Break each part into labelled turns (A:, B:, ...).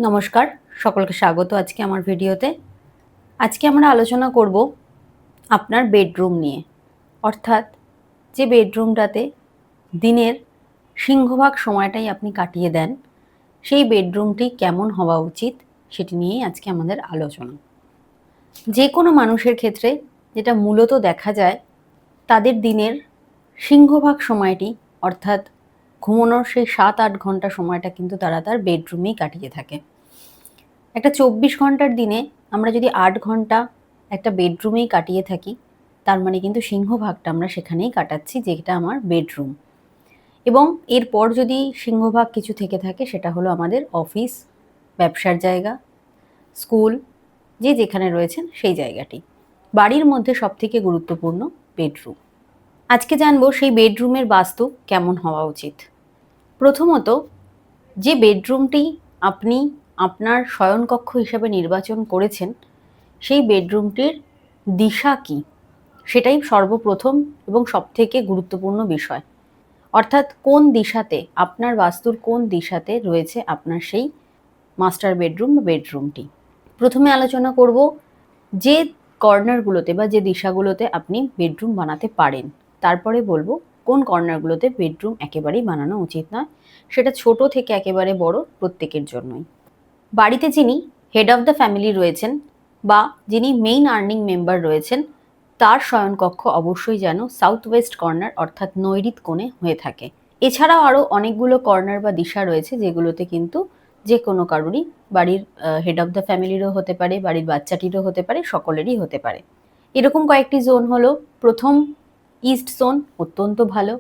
A: নমস্কার, সকলকে স্বাগত আজকে আমার ভিডিওতে। আজকে আমরা আলোচনা করব আপনার বেডরুম নিয়ে। অর্থাৎ যে বেডরুমটাতে দিনের সিংহভাগ সময়টাই আপনি কাটিয়ে দেন, সেই বেডরুমটি কেমন হওয়া উচিত সেটি নিয়েই আজকে আমাদের আলোচনা। যে কোনো মানুষের ক্ষেত্রে যেটা মূলত দেখা যায়, তাদের দিনের সিংহভাগ সময়টি অর্থাৎ ঘুমানোর সেই ৭-৮ ঘন্টা সময়টা কিন্তু তারা তার বেডরুমেই কাটিয়ে থাকে। একটা ২৪ ঘন্টার দিনে আমরা যদি ৮ ঘন্টা একটা বেডরুমেই কাটিয়ে থাকি, তার মানে কিন্তু সিংহভাগটা আমরা সেখানেই কাটাচ্ছি, যেটা আমার বেডরুম। এবং এরপর যদি সিংহভাগ কিছু থেকে থাকে, সেটা হলো আমাদের অফিস, ব্যবসার জায়গা, স্কুল, যে যেখানে রয়েছেন সেই জায়গাটি। বাড়ির মধ্যে সবথেকে গুরুত্বপূর্ণ বেডরুম। আজকে জানবো সেই বেডরুমের বাস্তু কেমন হওয়া উচিত। প্রথমত, যে বেডরুমটি আপনি আপনার শয়নকক্ষ হিসাবে নির্বাচন করেছেন, সেই বেডরুমটির দিশা কী, সেটাই সর্বপ্রথম এবং সবথেকে গুরুত্বপূর্ণ বিষয়। অর্থাৎ কোন দিশাতে, আপনার বাস্তুর কোন দিশাতে রয়েছে আপনার সেই মাস্টার বেডরুম বা বেডরুমটি। প্রথমে আলোচনা করব যে কর্নারগুলোতে বা যে দিশাগুলোতে আপনি বেডরুম বানাতে পারেন। তারপরে বলবো কোন কর্নারগুলোতে বেডরুম একেবারেই বানানো উচিত নয়, সেটা ছোট থেকে একেবারে বড় প্রত্যেকের জন্যই। বাড়িতে যিনি হেড অফ দ্য ফ্যামিলি রয়েছেন বা যিনি মেইন আর্নিং মেম্বার রয়েছেন, তার শয়নকক্ষ অবশ্যই যেন সাউথ ওয়েস্ট কর্নার অর্থাৎ নৈঋত কোণে হয়ে থাকে। এছাড়াও আরও অনেকগুলো কর্নার বা দিশা রয়েছে, যেগুলোতে কিন্তু যে কোনো কারোরই, বাড়ির হেড অফ দ্য ফ্যামিলিরও হতে পারে, বাড়ির বাচ্চাটিরও হতে পারে, সকলেরই হতে পারে। এরকম কয়েকটি জোন হলো, প্রথম ইস্ট জোন অত্যন্ত ভালো।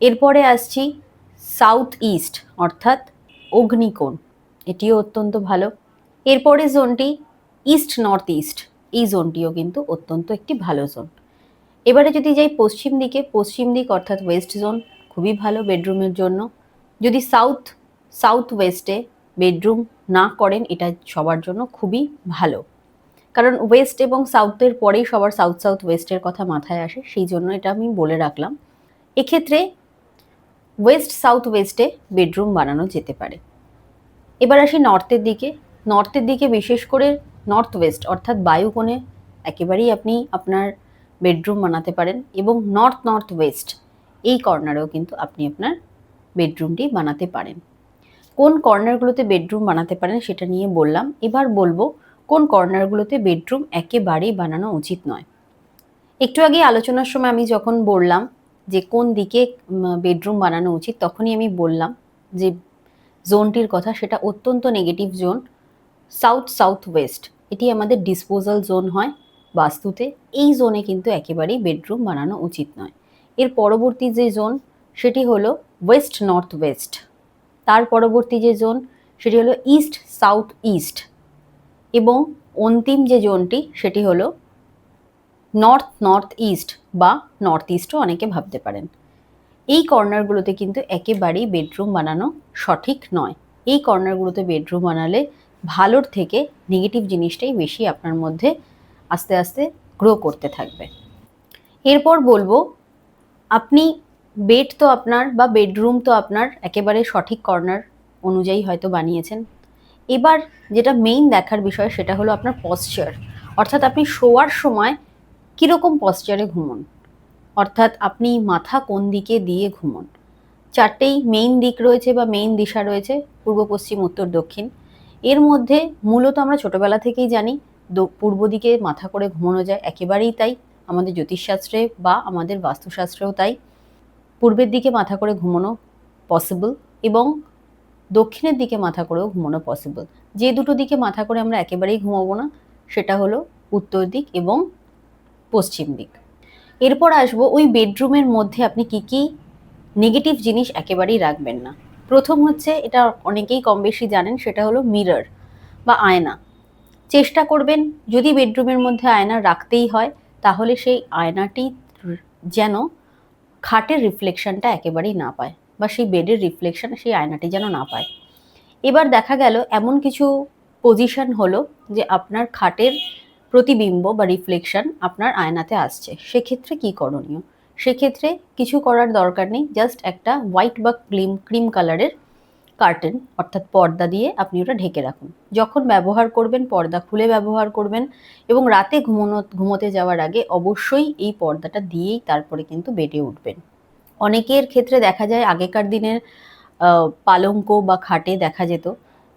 A: এরপরে আসছি সাউথ ইস্ট অর্থাৎ অগ্নিকোণ, এটিও অত্যন্ত ভালো। এরপরে জোনটি ইস্ট নর্থ ইস্ট, এই জোনটিও কিন্তু অত্যন্ত একটি ভালো জোন। এবারে যদি যাই পশ্চিম দিকে, পশ্চিম দিক অর্থাৎ ওয়েস্ট জোন খুবই ভালো বেডরুমের জন্য। যদি সাউথ ওয়েস্টে বেডরুম না করেন, এটা সবার জন্য খুবই ভালো, কারণ ওয়েস্ট এবং সাউথের পরেই সবার সাউথ ওয়েস্টের কথা মাথায় আসে, সেই জন্য এটা আমি বলে রাখলাম। এক্ষেত্রে ওয়েস্ট সাউথ ওয়েস্টে বেডরুম বানানো যেতে পারে। এবার আসি নর্থের দিকে। নর্থের দিকে বিশেষ করে নর্থ ওয়েস্ট অর্থাৎ বায়ুকোণে একেবারেই আপনি আপনার বেডরুম বানাতে পারেন, এবং নর্থ ওয়েস্ট এই কর্নারেও কিন্তু আপনি আপনার বেডরুমটি বানাতে পারেন। কোন কর্নারগুলোতে বেডরুম বানাতে পারেন সেটা নিয়ে বললাম। এবার বলবো কোন কর্নারগুলোতে বেডরুম একেবারেই বানানো উচিত নয়। একটু আগে আলোচনার সময় আমি যখন বললাম যে কোন দিকে বেডরুম বানানো উচিত, তখনই আমি বললাম যে জোনটির কথা, সেটা অত্যন্ত নেগেটিভ জোন, সাউথ ওয়েস্ট। এটি আমাদের ডিসপোজাল জোন হয় বাস্তুতে। এই জোনে কিন্তু একেবারেই বেডরুম বানানো উচিত নয়। এর পরবর্তী যে জোন সেটি হলো ওয়েস্ট নর্থ ওয়েস্ট। তার পরবর্তী যে জোন সেটি হলো ইস্ট সাউথ ইস্ট, এবং অন্তিম যে জোনটি সেটি হলো নর্থ ইস্ট বা নর্থ ইস্টও অনেকে ভাবতে পারেন। এই কর্নারগুলোতে কিন্তু একেবারেই বেডরুম বানানো সঠিক নয়। এই কর্নারগুলোতে বেডরুম বানালে ভালোর থেকে নেগেটিভ জিনিসটাই বেশি আপনার মধ্যে আস্তে আস্তে গ্রো করতে থাকবে। এরপর বলবো, আপনি বেড তো আপনার বা বেডরুম তো আপনার একেবারে সঠিক কর্নার অনুযায়ী হয়তো বানিয়েছেন। এবার যেটা মেইন দেখার বিষয় সেটা হলো আপনার পশ্চার, অর্থাৎ আপনি শোয়ার সময় কীরকম পশ্চারে ঘুমন, অর্থাৎ আপনি মাথা কোন দিকে দিয়ে ঘুমন। চারটেই মেইন দিক রয়েছে বা মেইন দিশা রয়েছে, পূর্ব পশ্চিম উত্তর দক্ষিণ। এর মধ্যে মূলত আমরা ছোটোবেলা থেকেই জানি পূর্ব দিকে মাথা করে ঘুমানো যায়, একেবারেই তাই। আমাদের জ্যোতিষশাস্ত্রে বা আমাদের বাস্তুশাস্ত্রেও তাই। পূর্বের দিকে মাথা করে ঘুমানো পসিবল, এবং দক্ষিণের দিকে মাথা করেও ঘুমানো পসিবল। যে দুটো দিকে মাথা করে আমরা একেবারেই ঘুমাবো না, সেটা হলো উত্তর দিক এবং পশ্চিম দিক। এরপর আসবো ওই বেডরুমের মধ্যে আপনি কি কি নেগেটিভ জিনিস একেবারেই রাখবেন না। প্রথম হচ্ছে, এটা অনেকেই কম বেশি জানেন, সেটা হলো মিরর বা আয়না। চেষ্টা করবেন যদি বেডরুমের মধ্যে আয়না রাখতেই হয়, তাহলে সেই আয়নাটি যেন খাটের রিফ্লেকশনটা একেবারেই না পায়, বা সেই বেডের রিফ্লেকশন সেই আয়নাটি যেন না পায়। এবার দেখা গেল এমন কিছু পজিশন হলো যে আপনার খাটের প্রতিবিম্ব বা রিফ্লেকশন আপনার আয়নাতে আসছে, সেক্ষেত্রে কি করণীয়? সেক্ষেত্রে কিছু করার দরকার নেই, জাস্ট একটা হোয়াইট বা ক্রিম কালারের কার্টেন অর্থাৎ পর্দা দিয়ে আপনি ওটা ঢেকে রাখুন। যখন ব্যবহার করবেন পর্দা খুলে ব্যবহার করবেন এবং রাতে ঘুমোতে যাওয়ার আগে অবশ্যই এই পর্দাটা দিয়েই তারপরে কিন্তু বেডে উঠবেন। অনেকের ক্ষেত্রে দেখা যায় আগেকার দিনের পালঙ্ক বা খাটে দেখা যেত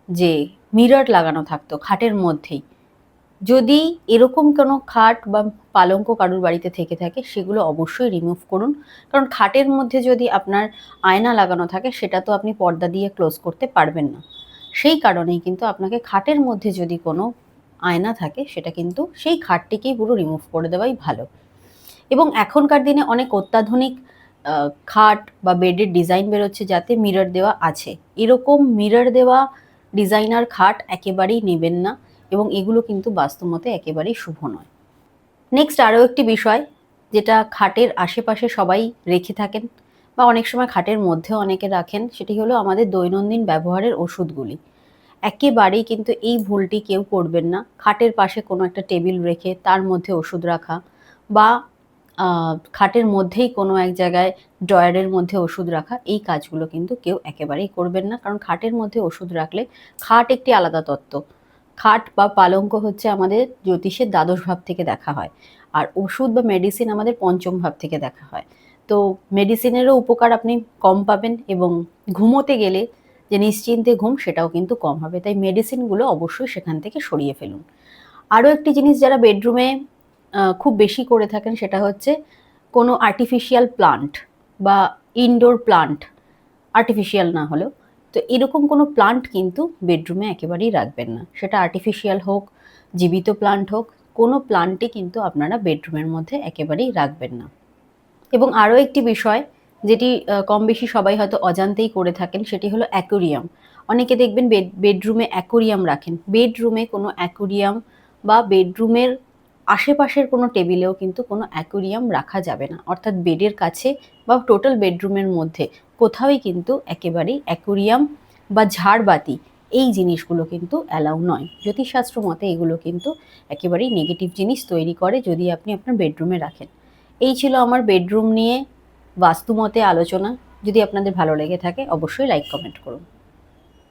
A: যে মিরর লাগানো থাকতো খাটের মধ্যেই। যদি এরকম কোনো খাট বা পালঙ্ক কারুর বাড়িতে থেকে থাকে সেগুলো অবশ্যই রিমুভ করুন। কারণ খাটের মধ্যে যদি আপনার আয়না লাগানো থাকে সেটা তো আপনি পর্দা দিয়ে ক্লোজ করতে পারবেন না। সেই কারণেই কিন্তু আপনাকে খাটের মধ্যে যদি কোনো আয়না থাকে সেটা কিন্তু সেই খাটটিকেই পুরো রিমুভ করে দেওয়াই ভালো। এবং এখনকার দিনে অনেক অত্যাধুনিক খাট বা বেডের ডিজাইন বেরোচ্ছে যাতে মিরর দেওয়া আছে। এরকম মিরর দেওয়া ডিজাইনার খাট একেবারেই নেবেন না এবং এগুলো কিন্তু বাস্তবমতে একেবারেই শুভ নয়। নেক্সট আরও একটি বিষয় যেটা খাটের আশেপাশে সবাই রেখে থাকেন বা অনেক সময় খাটের মধ্যেও অনেকে রাখেন, সেটি হলো আমাদের দৈনন্দিন ব্যবহারের ওষুধগুলি। একেবারেই কিন্তু এই ভুলটি কেউ করবেন না। খাটের পাশে কোনো একটা টেবিল রেখে তার মধ্যে ওষুধ রাখা বা খাটের মধ্যেই কোনো এক জায়গায় ড্রয়ারের মধ্যে ওষুধ রাখা, এই কাজগুলো কিন্তু কেউ একেবারেই করবেন না। কারণ খাটের মধ্যে ওষুধ রাখলে খাট একটি আলাদা তত্ত্ব। খাট বা পালঙ্ক হচ্ছে আমাদের জ্যোতিষের দ্বাদশ ভাব থেকে দেখা হয়। আর ওষুধ বা মেডিসিন আমাদের পঞ্চম ভাব থেকে দেখা হয়। তো মেডিসিনেরও উপকার আপনি কম পাবেন এবং ঘুমোতে গেলে যে নিশ্চিন্তে ঘুম সেটাও কিন্তু কম হবে। তাই মেডিসিনগুলো অবশ্যই সেখান থেকে সরিয়ে ফেলুন। আরও একটি জিনিস যারা বেডরুমে খুব বেশি করে থাকেন সেটা হচ্ছে কোনো আর্টিফিশিয়াল প্লান্ট বা ইনডোর প্লান্ট, আর্টিফিশিয়াল না হলেও, তো এরকম কোনো প্লান্ট কিন্তু বেডরুমে একেবারেই রাখবেন না। সেটা আর্টিফিশিয়াল হোক, জীবিত প্লান্ট হোক, কোনো প্লান্টই কিন্তু আপনারা বেডরুমের মধ্যে একেবারেই রাখবেন না। এবং আরও একটি বিষয় যেটি কম বেশি সবাই হয়তো অজান্তেই করে থাকেন সেটি হলো অ্যাকোরিয়াম। অনেকে দেখবেন বেডরুমে অ্যাকোরিয়াম রাখেন। বেডরুমে কোনো অ্যাকোরিয়াম বা বেডরুমের আশেপাশের কোনো টেবিলেও কিন্তু কোনো অ্যাকোরিয়াম রাখা যাবে না। অর্থাৎ বেডের কাছে বা টোটাল বেডরুমের মধ্যে কোথাওই কিন্তু একেবারেই অ্যাকোরিয়াম বা ঝাড়বাতি এই জিনিসগুলো কিন্তু অ্যালাউ নয়। জ্যোতিষশাস্ত্র মতে এগুলো কিন্তু একেবারেই নেগেটিভ জিনিস তৈরি করে যদি আপনি আপনার বেডরুমে রাখেন। এই ছিল আমার বেডরুম নিয়ে বাস্তুমতে আলোচনা। যদি আপনাদের ভালো লেগে থাকে অবশ্যই লাইক কমেন্ট করুন।